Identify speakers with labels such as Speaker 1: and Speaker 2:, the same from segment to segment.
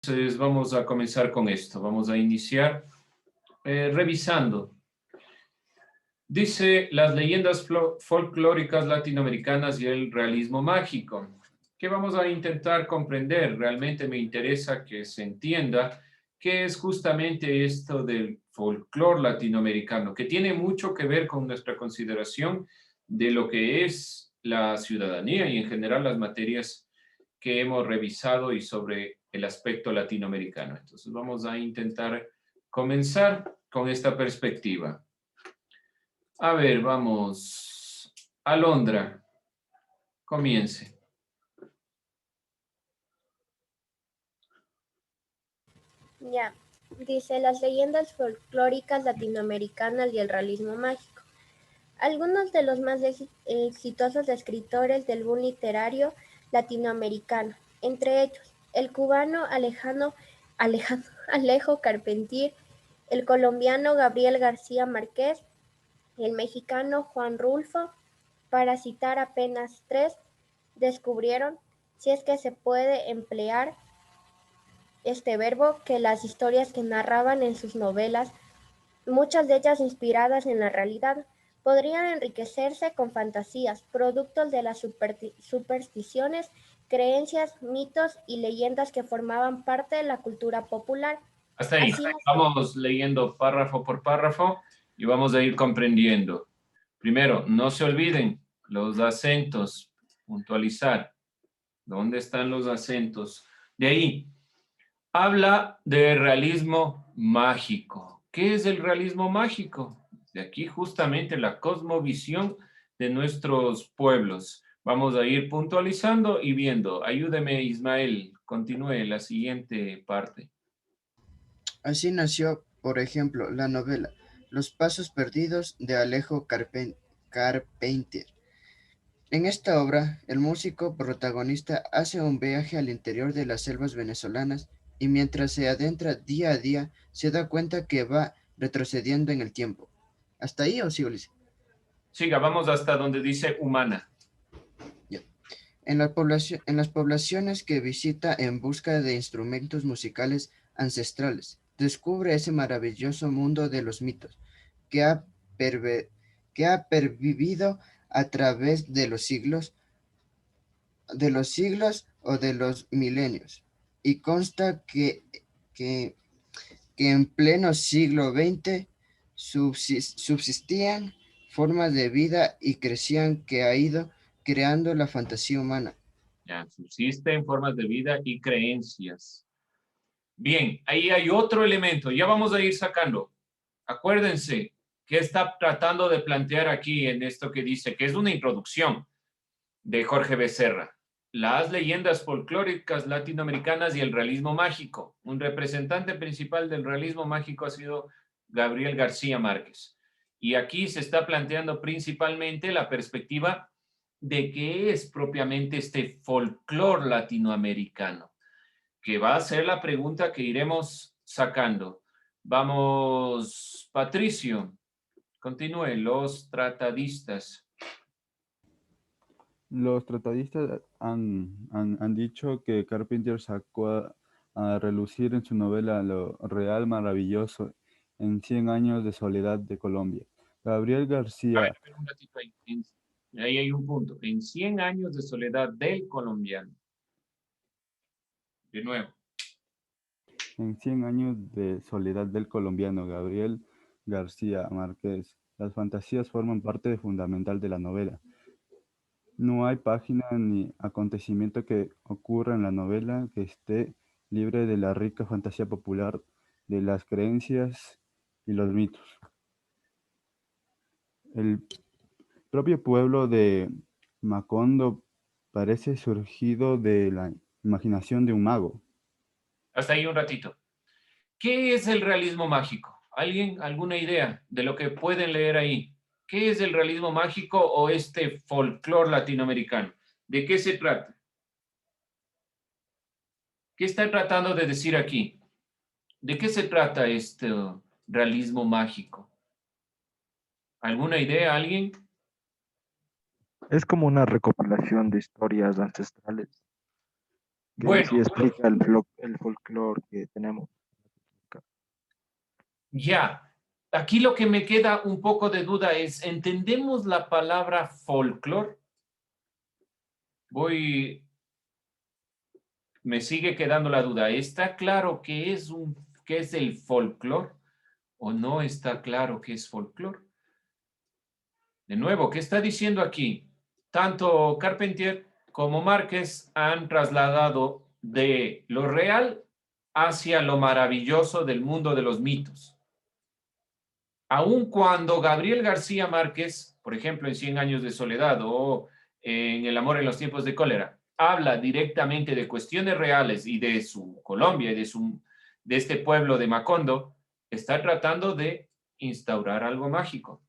Speaker 1: Entonces vamos a comenzar con esto. Vamos a iniciar revisando. Dice las leyendas folclóricas latinoamericanas y el realismo mágico. ¿Qué vamos a intentar comprender? Realmente me interesa que se entienda qué es justamente esto del folclore latinoamericano, que tiene mucho que ver con nuestra consideración de lo que es la ciudadanía y en general las materias que hemos revisado y sobre el aspecto latinoamericano. Entonces vamos a intentar comenzar con esta perspectiva. A ver, vamos. Alondra, comience.
Speaker 2: Ya, dice las leyendas folclóricas latinoamericanas y el realismo mágico. Algunos de los más exitosos escritores del boom literario latinoamericano, entre ellos el cubano Alejo Carpentier, el colombiano Gabriel García Márquez, el mexicano Juan Rulfo, para citar apenas tres, descubrieron, si es que se puede emplear este verbo, que las historias que narraban en sus novelas, muchas de ellas inspiradas en la realidad, podrían enriquecerse con fantasías, productos de las supersticiones, creencias, mitos y leyendas que formaban parte de la cultura popular.
Speaker 1: Hasta ahí.
Speaker 2: Así
Speaker 1: Vamos leyendo párrafo por párrafo y vamos a ir comprendiendo. Primero, no se olviden los acentos, puntualizar. ¿Dónde están los acentos? De ahí, habla de realismo mágico. ¿Qué es el realismo mágico? De aquí justamente la cosmovisión de nuestros pueblos. Vamos a ir puntualizando y viendo. Ayúdeme, Ismael. Continúe la siguiente parte.
Speaker 3: Así nació, por ejemplo, la novela Los Pasos Perdidos de Alejo Carpentier. En esta obra, el músico protagonista hace un viaje al interior de las selvas venezolanas y mientras se adentra día a día, se da cuenta que va retrocediendo en el tiempo. ¿Hasta ahí o sí, Ulises?
Speaker 1: Siga, vamos hasta donde dice humana.
Speaker 3: Ya. En las poblaciones que visita en busca de instrumentos musicales ancestrales, descubre ese maravilloso mundo de los mitos que que ha pervivido a través de los siglos o de los milenios, y consta que, que en pleno siglo XX subsistían formas de vida y crecían que ha ido creando la fantasía humana.
Speaker 1: Ya, subsisten formas de vida y creencias. Bien, ahí hay otro elemento. Ya vamos a ir sacando. Acuérdense que está tratando de plantear aquí en esto que dice, que es una introducción de Jorge Becerra. Las leyendas folclóricas latinoamericanas y el realismo mágico. Un representante principal del realismo mágico ha sido Gabriel García Márquez. Y aquí se está planteando principalmente la perspectiva de qué es propiamente este folclore latinoamericano, que va a ser la pregunta que iremos sacando. Vamos, Patricio, continúe, los tratadistas.
Speaker 4: Los tratadistas han dicho que Carpentier sacó a relucir en su novela Lo Real Maravilloso en 100 años de soledad de Colombia. Gabriel
Speaker 1: A ver,
Speaker 4: García,
Speaker 1: un ratito ahí. Ahí hay un punto. En 100 años de soledad del colombiano. De nuevo.
Speaker 4: en 100 años de soledad del colombiano Gabriel García Márquez, las fantasías forman parte fundamental de la novela. No hay página ni acontecimiento que ocurra en la novela que esté libre de la rica fantasía popular, de las creencias y los mitos. El propio pueblo de Macondo parece surgido de la imaginación de un mago.
Speaker 1: Hasta ahí un ratito. ¿Qué es el realismo mágico? ¿Alguien, alguna idea de lo que pueden leer ahí? ¿Qué es el realismo mágico o este folclore latinoamericano? ¿De qué se trata? ¿Qué está tratando de decir aquí? ¿De qué se trata este realismo mágico? ¿Alguna idea, alguien?
Speaker 5: Es como una recopilación de historias ancestrales.
Speaker 4: que
Speaker 1: Bueno,
Speaker 4: sí explica el folclore que tenemos acá.
Speaker 1: ya. Aquí lo que me queda un poco de duda es, ¿entendemos la palabra folclore? Me sigue quedando la duda. ¿Está claro qué es el folclore o no está claro qué es folclore? De nuevo, ¿qué está diciendo aquí? Tanto Carpentier como Márquez han trasladado de lo real hacia lo maravilloso del mundo de los mitos. Aun cuando Gabriel García Márquez, por ejemplo, en Cien años de soledad o en El amor en los tiempos de cólera, habla directamente de cuestiones reales y de su Colombia y de este pueblo de Macondo, está tratando de instaurar algo mágico.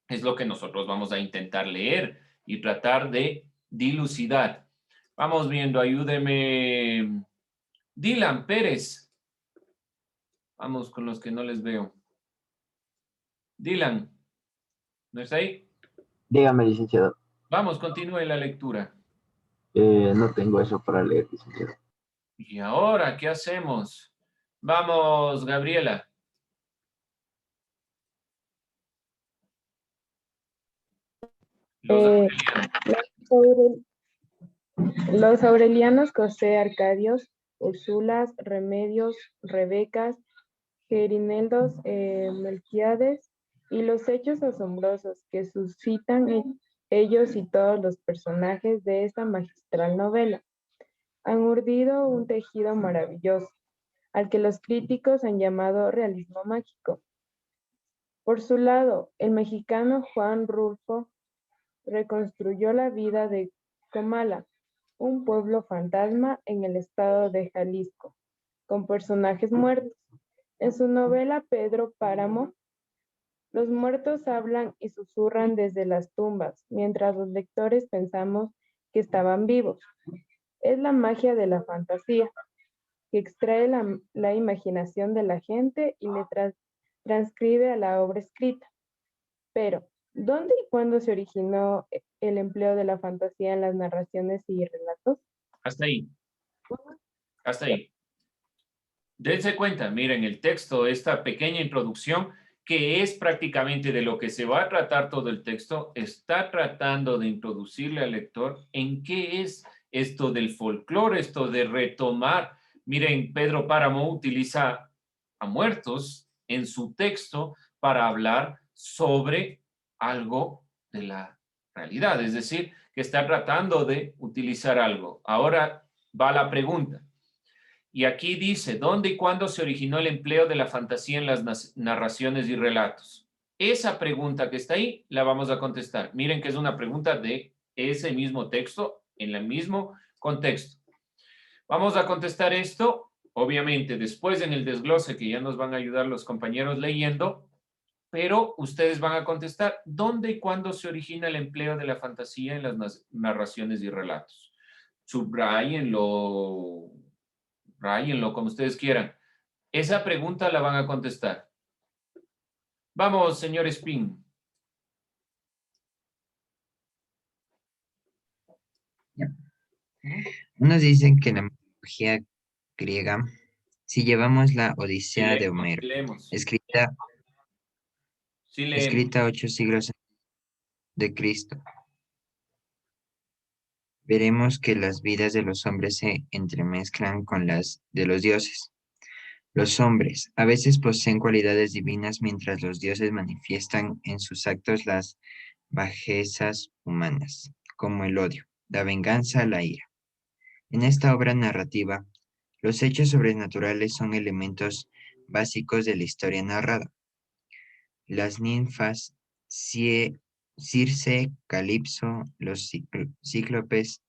Speaker 1: Es lo que nosotros vamos a intentar leer y tratar de dilucidar. Vamos viendo, ayúdeme. Dylan Pérez. Vamos con los que no les veo. Dylan, ¿no está ahí?
Speaker 5: Dígame, licenciado.
Speaker 1: Vamos, continúe la lectura.
Speaker 5: No tengo eso para leer, licenciado.
Speaker 1: ¿Y ahora qué hacemos? Vamos, Gabriela. Los aurelianos.
Speaker 6: Los aurelianos José Arcadios, Úrsulas, Remedios, Rebecas, Gerineldos, Melquiades y los hechos asombrosos que suscitan ellos y todos los personajes de esta magistral novela han urdido un tejido maravilloso, al que los críticos han llamado realismo mágico. Por su lado, el mexicano Juan Rulfo reconstruyó la vida de Comala, un pueblo fantasma en el estado de Jalisco, con personajes muertos. En su novela Pedro Páramo, los muertos hablan y susurran desde las tumbas, mientras los lectores pensamos que estaban vivos. Es la magia de la fantasía, que extrae la imaginación de la gente y le transcribe a la obra escrita. Pero, ¿dónde y cuándo se originó el empleo de la fantasía en las narraciones y relatos?
Speaker 1: Hasta ahí. Hasta ahí. Dense cuenta, miren el texto, esta pequeña introducción, que es prácticamente de lo que se va a tratar todo el texto, está tratando de introducirle al lector en qué es esto del folclore, esto de retomar. Miren, Pedro Páramo utiliza a muertos en su texto para hablar sobre algo de la realidad, es decir, que está tratando de utilizar algo. Ahora va la pregunta. Y aquí dice, ¿dónde y cuándo se originó el empleo de la fantasía en las narraciones y relatos? Esa pregunta que está ahí la vamos a contestar. Miren que es una pregunta de ese mismo texto, en el mismo contexto. Vamos a contestar esto, obviamente, después en el desglose que ya nos van a ayudar los compañeros leyendo, pero ustedes van a contestar, ¿dónde y cuándo se origina el empleo de la fantasía en las narraciones y relatos? Subrayenlo como ustedes quieran. Esa pregunta la van a contestar. Vamos, señor Spin.
Speaker 7: Unos dicen que la mitología griega, si llevamos la Odisea de Homero,
Speaker 1: Leemos.
Speaker 7: escrita
Speaker 1: Sí, leemos.
Speaker 7: 8 siglos de Cristo, veremos que las vidas de los hombres se entremezclan con las de los dioses. Los hombres a veces poseen cualidades divinas mientras los dioses manifiestan en sus actos las bajezas humanas, como el odio, la venganza, la ira. En esta obra narrativa, los hechos sobrenaturales son elementos básicos de la historia narrada. Las ninfas, Circe, Calipso, los cíclopes,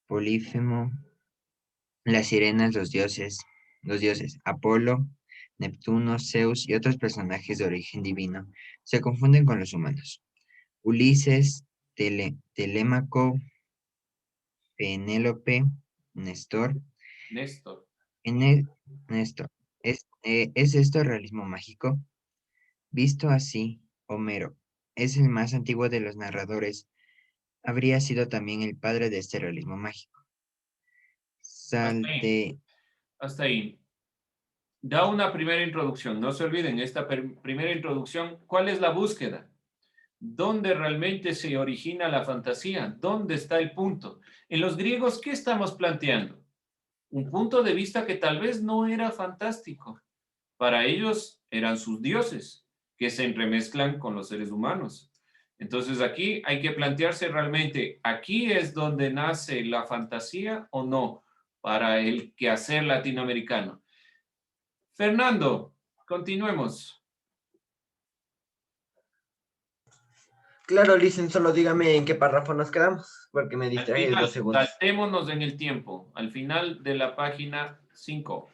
Speaker 7: Polífemo, las sirenas, los dioses, Apolo, Neptuno, Zeus y otros personajes de origen divino se confunden con los humanos. Ulises, Telémaco, Penélope, Néstor.
Speaker 1: Néstor.
Speaker 7: Néstor, ¿es esto realismo mágico? Visto así, Homero es el más antiguo de los narradores. Habría sido también el padre de este realismo mágico. Salte.
Speaker 1: Hasta ahí. Da una primera introducción. No se olviden, esta primera introducción, ¿cuál es la búsqueda? ¿Dónde realmente se origina la fantasía? ¿Dónde está el punto? En los griegos, ¿qué estamos planteando? Un punto de vista que tal vez no era fantástico. Para ellos eran sus dioses, que se entremezclan con los seres humanos. Entonces aquí hay que plantearse realmente, ¿aquí es donde nace la fantasía o no para el quehacer latinoamericano? Fernando, continuemos.
Speaker 8: Claro, Listen, solo dígame en qué párrafo nos quedamos, porque me
Speaker 1: Al
Speaker 8: distraje
Speaker 1: final,
Speaker 8: 2 segundos.
Speaker 1: saltémonos en el tiempo, al final de la página 5.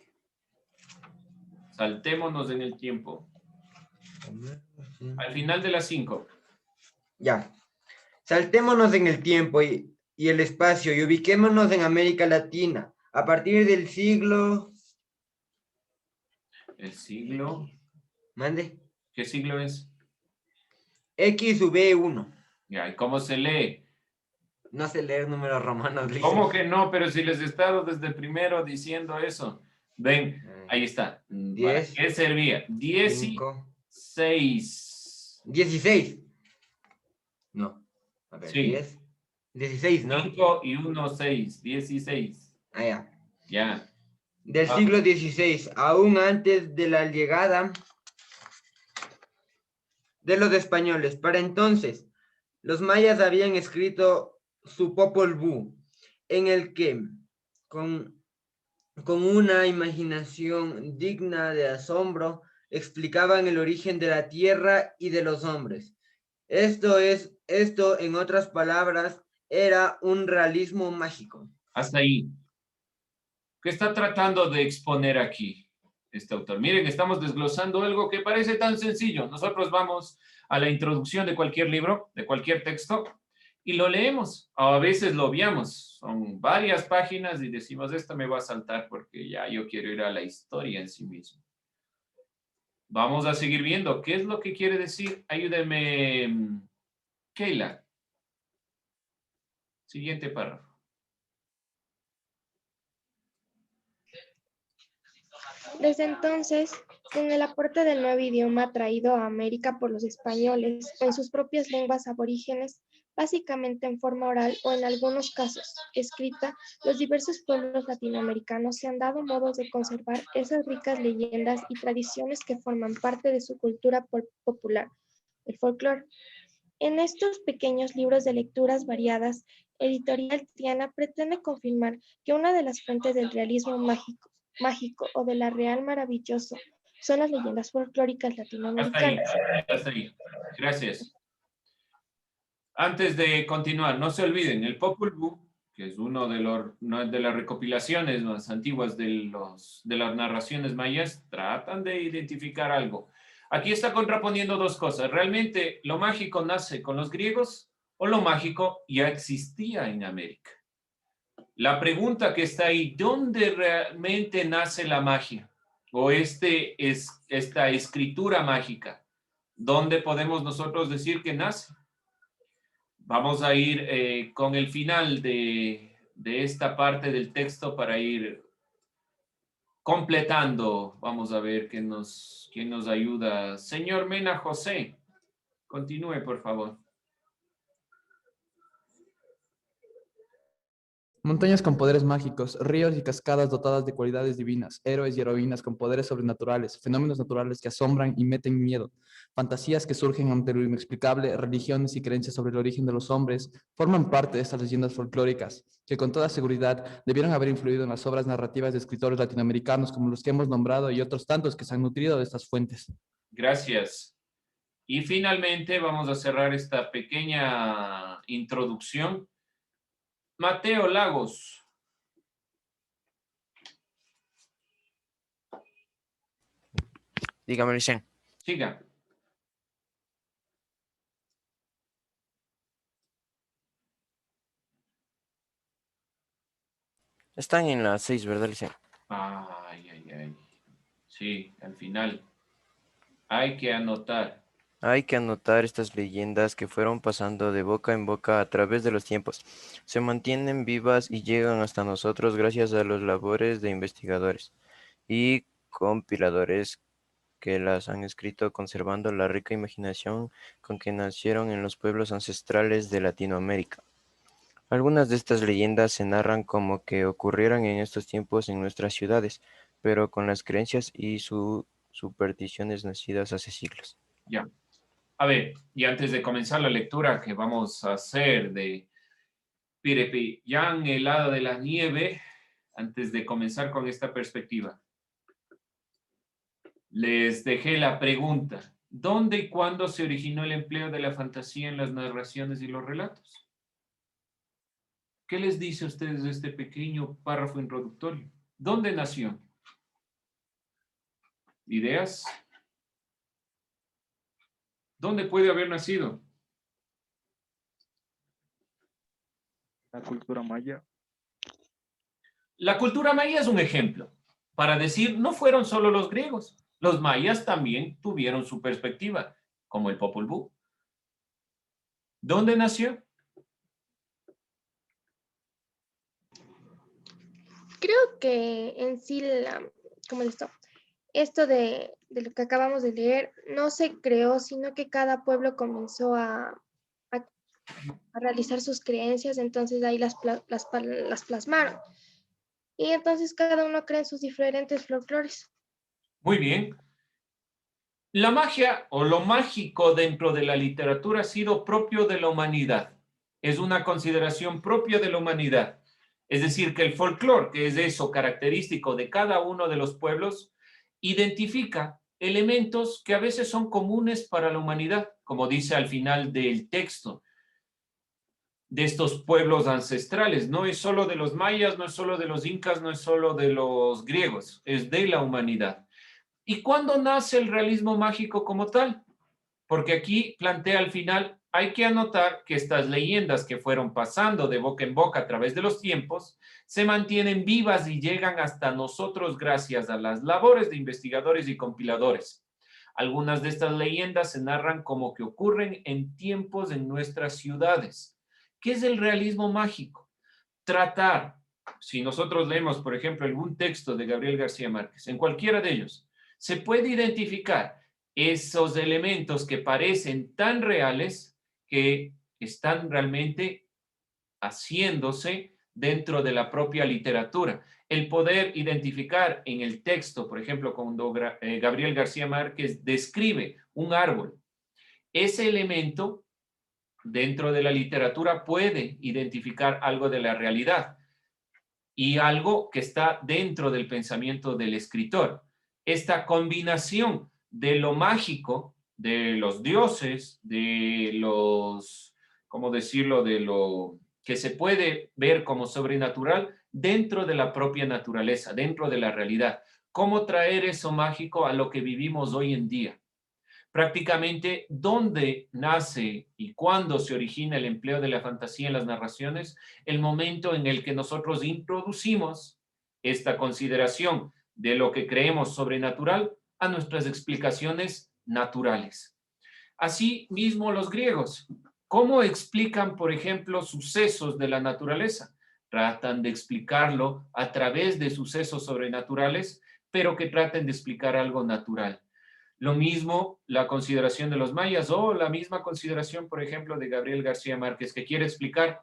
Speaker 1: Saltémonos en el tiempo. Al final de la 5.
Speaker 8: Ya. Saltémonos en el tiempo y el espacio y ubiquémonos en América Latina. A partir del siglo...
Speaker 1: El siglo.
Speaker 8: Mande.
Speaker 1: ¿Qué siglo es?
Speaker 8: XV1.
Speaker 1: Ya, ¿y cómo se lee?
Speaker 8: No sé leer números romanos, Listen.
Speaker 1: ¿Cómo que no? Pero si les he estado desde primero diciendo eso. Ven, ahí está. ¿Para
Speaker 8: 10,
Speaker 1: qué servía?
Speaker 8: 5,
Speaker 1: 16.
Speaker 8: 16. No. A ver,
Speaker 1: Sí.
Speaker 8: 10. 16, ¿no?
Speaker 1: 5 y 1, 6. 16.
Speaker 8: Ah, ya.
Speaker 1: Ya.
Speaker 8: Del
Speaker 1: Ah.
Speaker 8: siglo XVI, aún antes de la llegada de los españoles. Para entonces, los mayas habían escrito su Popol Vuh, en el que, con una imaginación digna de asombro, explicaban el origen de la tierra y de los hombres. Esto, en otras palabras, era un realismo mágico.
Speaker 1: Hasta ahí. ¿Qué está tratando de exponer aquí este autor? Miren, estamos desglosando algo que parece tan sencillo. Nosotros vamos a la introducción de cualquier libro, de cualquier texto, y lo leemos. A veces lo obviamos. Son varias páginas y decimos, esta me va a saltar porque ya yo quiero ir a la historia en sí mismo. Vamos a seguir viendo. ¿Qué es lo que quiere decir? Ayúdeme, Keila. Siguiente párrafo.
Speaker 2: Desde entonces, con el aporte del nuevo idioma traído a América por los españoles en sus propias lenguas aborígenes, básicamente en forma oral o en algunos casos escrita, los diversos pueblos latinoamericanos se han dado modos de conservar esas ricas leyendas y tradiciones que forman parte de su cultura popular, el folclore. En estos pequeños libros de lecturas variadas, Editorial Tiana pretende confirmar que una de las fuentes del realismo mágico o de la real maravilloso son las leyendas folclóricas latinoamericanas.
Speaker 1: Hasta ahí. Gracias. Antes de continuar, no se olviden, el Popol Vuh, que es una de las recopilaciones más antiguas de las narraciones mayas, tratan de identificar algo. Aquí está contraponiendo dos cosas. ¿Realmente lo mágico nace con los griegos o lo mágico ya existía en América? La pregunta que está ahí, ¿dónde realmente nace la magia? O esta escritura mágica, ¿dónde podemos nosotros decir que nace? Vamos a ir con el final de esta parte del texto para ir completando. Vamos a ver quién nos ayuda. Señor Mena José, continúe, por favor.
Speaker 9: Montañas con poderes mágicos, ríos y cascadas dotadas de cualidades divinas, héroes y heroínas con poderes sobrenaturales, fenómenos naturales que asombran y meten miedo, fantasías que surgen ante lo inexplicable, religiones y creencias sobre el origen de los hombres, forman parte de estas leyendas folclóricas, que con toda seguridad debieron haber influido en las obras narrativas de escritores latinoamericanos como los que hemos nombrado y otros tantos que se han nutrido de estas fuentes.
Speaker 1: Gracias. Y finalmente vamos a cerrar esta pequeña introducción. Mateo Lagos.
Speaker 10: Dígame, Licen.
Speaker 1: Siga.
Speaker 10: Están en las 6, ¿verdad, Licen?
Speaker 1: Ay. Sí, al final. Hay que anotar.
Speaker 10: Hay que anotar estas leyendas que fueron pasando de boca en boca a través de los tiempos. Se mantienen vivas y llegan hasta nosotros gracias a los labores de investigadores y compiladores que las han escrito conservando la rica imaginación con que nacieron en los pueblos ancestrales de Latinoamérica. Algunas de estas leyendas se narran como que ocurrieran en estos tiempos en nuestras ciudades, pero con las creencias y supersticiones nacidas hace siglos.
Speaker 1: Ya. A ver, y antes de comenzar la lectura que vamos a hacer de Pirepillán, helado de la nieve, antes de comenzar con esta perspectiva, les dejé la pregunta: ¿dónde y cuándo se originó el empleo de la fantasía en las narraciones y los relatos? ¿Qué les dice a ustedes de este pequeño párrafo introductorio? ¿Dónde nació? ¿Ideas? ¿Dónde puede haber nacido?
Speaker 11: La cultura maya.
Speaker 1: La cultura maya es un ejemplo para decir, no fueron solo los griegos. Los mayas también tuvieron su perspectiva, como el Popol Vuh. ¿Dónde nació?
Speaker 2: Creo que en sí, como esto de lo que acabamos de leer no se creó, sino que cada pueblo comenzó a realizar sus creencias, entonces ahí las plasmaron. Y entonces cada uno cree en sus diferentes folclores.
Speaker 1: Muy bien. La magia o lo mágico dentro de la literatura ha sido propio de la humanidad. Es una consideración propia de la humanidad. Es decir, que el folclore, que es eso característico de cada uno de los pueblos, identifica elementos que a veces son comunes para la humanidad, como dice al final del texto de estos pueblos ancestrales. No es solo de los mayas, no es solo de los incas, no es solo de los griegos, es de la humanidad. ¿Y cuándo nace el realismo mágico como tal? Porque aquí plantea al final, hay que anotar que estas leyendas que fueron pasando de boca en boca a través de los tiempos, se mantienen vivas y llegan hasta nosotros gracias a las labores de investigadores y compiladores. Algunas de estas leyendas se narran como que ocurren en tiempos en nuestras ciudades. ¿Qué es el realismo mágico? Tratar, si nosotros leemos, por ejemplo, algún texto de Gabriel García Márquez, en cualquiera de ellos, se puede identificar esos elementos que parecen tan reales que están realmente haciéndose dentro de la propia literatura. El poder identificar en el texto, por ejemplo, cuando Gabriel García Márquez describe un árbol, ese elemento dentro de la literatura puede identificar algo de la realidad y algo que está dentro del pensamiento del escritor. Esta combinación de lo mágico, de los dioses, de los, ¿cómo decirlo?, de lo que se puede ver como sobrenatural dentro de la propia naturaleza, dentro de la realidad. ¿Cómo traer eso mágico a lo que vivimos hoy en día? Prácticamente, ¿dónde nace y cuándo se origina el empleo de la fantasía en las narraciones? El momento en el que nosotros introducimos esta consideración de lo que creemos sobrenatural a nuestras explicaciones naturales. Así mismo los griegos, ¿cómo explican, por ejemplo, sucesos de la naturaleza? Tratan de explicarlo a través de sucesos sobrenaturales, pero que traten de explicar algo natural. Lo mismo la consideración de los mayas o la misma consideración, por ejemplo, de Gabriel García Márquez, que quiere explicar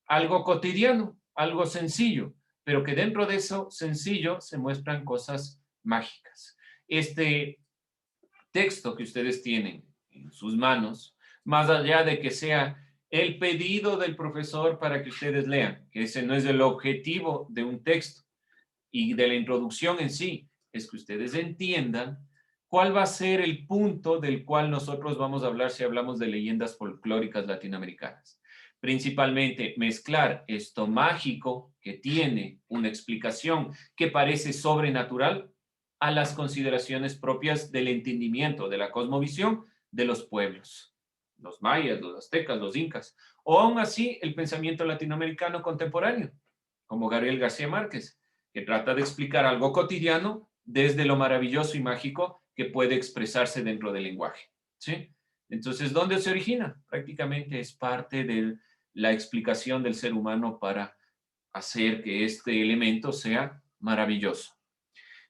Speaker 1: algo cotidiano, algo sencillo, pero que dentro de eso sencillo se muestran cosas mágicas. Este texto que ustedes tienen en sus manos, más allá de que sea el pedido del profesor para que ustedes lean, que ese no es el objetivo de un texto y de la introducción en sí, es que ustedes entiendan cuál va a ser el punto del cual nosotros vamos a hablar si hablamos de leyendas folclóricas latinoamericanas. Principalmente mezclar esto mágico que tiene una explicación que parece sobrenatural a las consideraciones propias del entendimiento, de la cosmovisión de los pueblos, los mayas, los aztecas, los incas, o aún así el pensamiento latinoamericano contemporáneo, como Gabriel García Márquez, que trata de explicar algo cotidiano desde lo maravilloso y mágico que puede expresarse dentro del lenguaje, ¿sí? Entonces, ¿dónde se origina? Prácticamente es parte de la explicación del ser humano para hacer que este elemento sea maravilloso.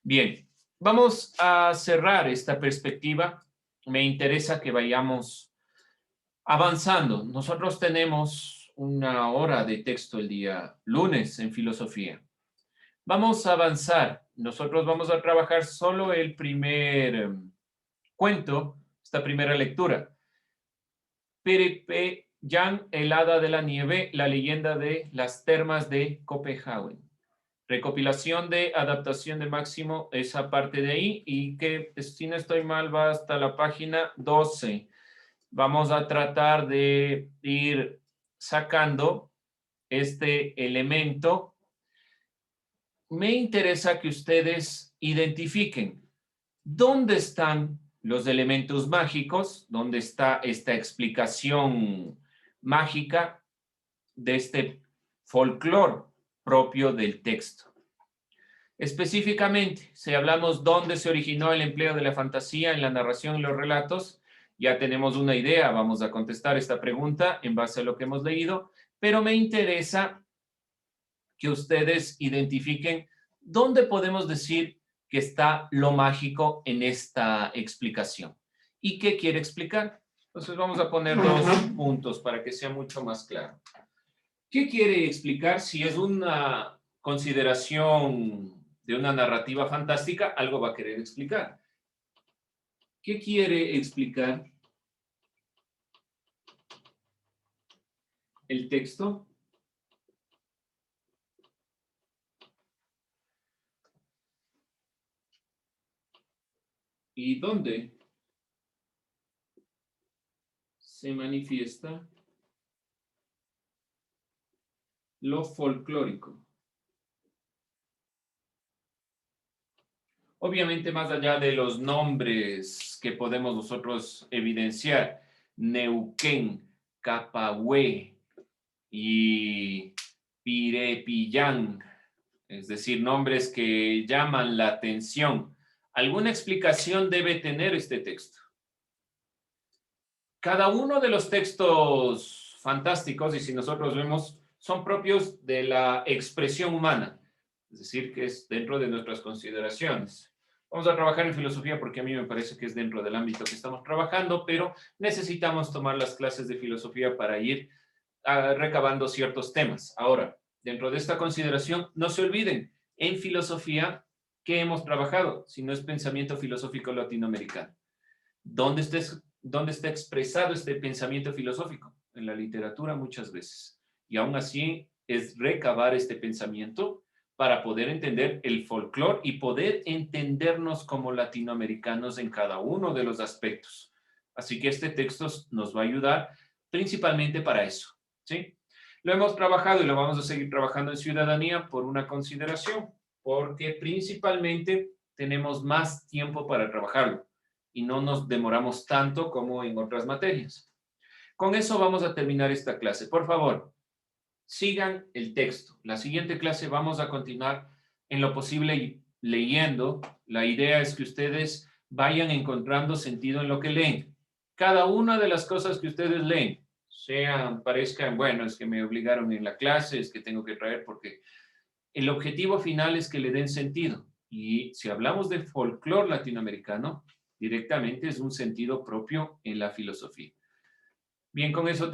Speaker 1: Bien, vamos a cerrar esta perspectiva. Me interesa que vayamos avanzando. Nosotros tenemos una hora de texto el día lunes en filosofía. Vamos a avanzar. Nosotros vamos a trabajar solo el primer cuento, esta primera lectura. P. Jan, el hada de la nieve, la leyenda de las termas de Copenhague. Recopilación de adaptación de Máximo, esa parte de ahí, y que, si no estoy mal, va hasta la página 12. Vamos a tratar de ir sacando este elemento. Me interesa que ustedes identifiquen dónde están los elementos mágicos, dónde está esta explicación mágica de este folclore propio del texto. Específicamente, si hablamos dónde se originó el empleo de la fantasía en la narración y los relatos, ya tenemos una idea, vamos a contestar esta pregunta en base a lo que hemos leído, pero me interesa que ustedes identifiquen dónde podemos decir que está lo mágico en esta explicación. ¿Y qué quiere explicar? Entonces vamos a poner dos puntos para que sea mucho más claro. ¿Qué quiere explicar? Si es una consideración de una narrativa fantástica, algo va a querer explicar. ¿Qué quiere explicar el texto? ¿Y dónde se manifiesta lo folclórico? Obviamente, más allá de los nombres que podemos nosotros evidenciar, Neuquén, Capahué y Pirepillán, es decir, nombres que llaman la atención. ¿Alguna explicación debe tener este texto? Cada uno de los textos fantásticos, y si nosotros vemos, son propios de la expresión humana, es decir, que es dentro de nuestras consideraciones. Vamos a trabajar en filosofía porque a mí me parece que es dentro del ámbito que estamos trabajando, pero necesitamos tomar las clases de filosofía para ir recabando ciertos temas. Ahora, dentro de esta consideración, no se olviden, en filosofía, ¿qué hemos trabajado? Si no es pensamiento filosófico latinoamericano. ¿Dónde está expresado este pensamiento filosófico? En la literatura muchas veces. Y aún así es recabar este pensamiento para poder entender el folclore y poder entendernos como latinoamericanos en cada uno de los aspectos. Así que este texto nos va a ayudar principalmente para eso, ¿sí? Lo hemos trabajado y lo vamos a seguir trabajando en ciudadanía por una consideración, porque principalmente tenemos más tiempo para trabajarlo y no nos demoramos tanto como en otras materias. Con eso vamos a terminar esta clase. Por favor, sigan el texto. La siguiente clase vamos a continuar en lo posible leyendo. La idea es que ustedes vayan encontrando sentido en lo que leen. Cada una de las cosas que ustedes leen, parezcan, bueno, es que me obligaron en la clase, es que tengo que traer, porque el objetivo final es que le den sentido. Y si hablamos de folclore latinoamericano, directamente es un sentido propio en la filosofía. Bien, con eso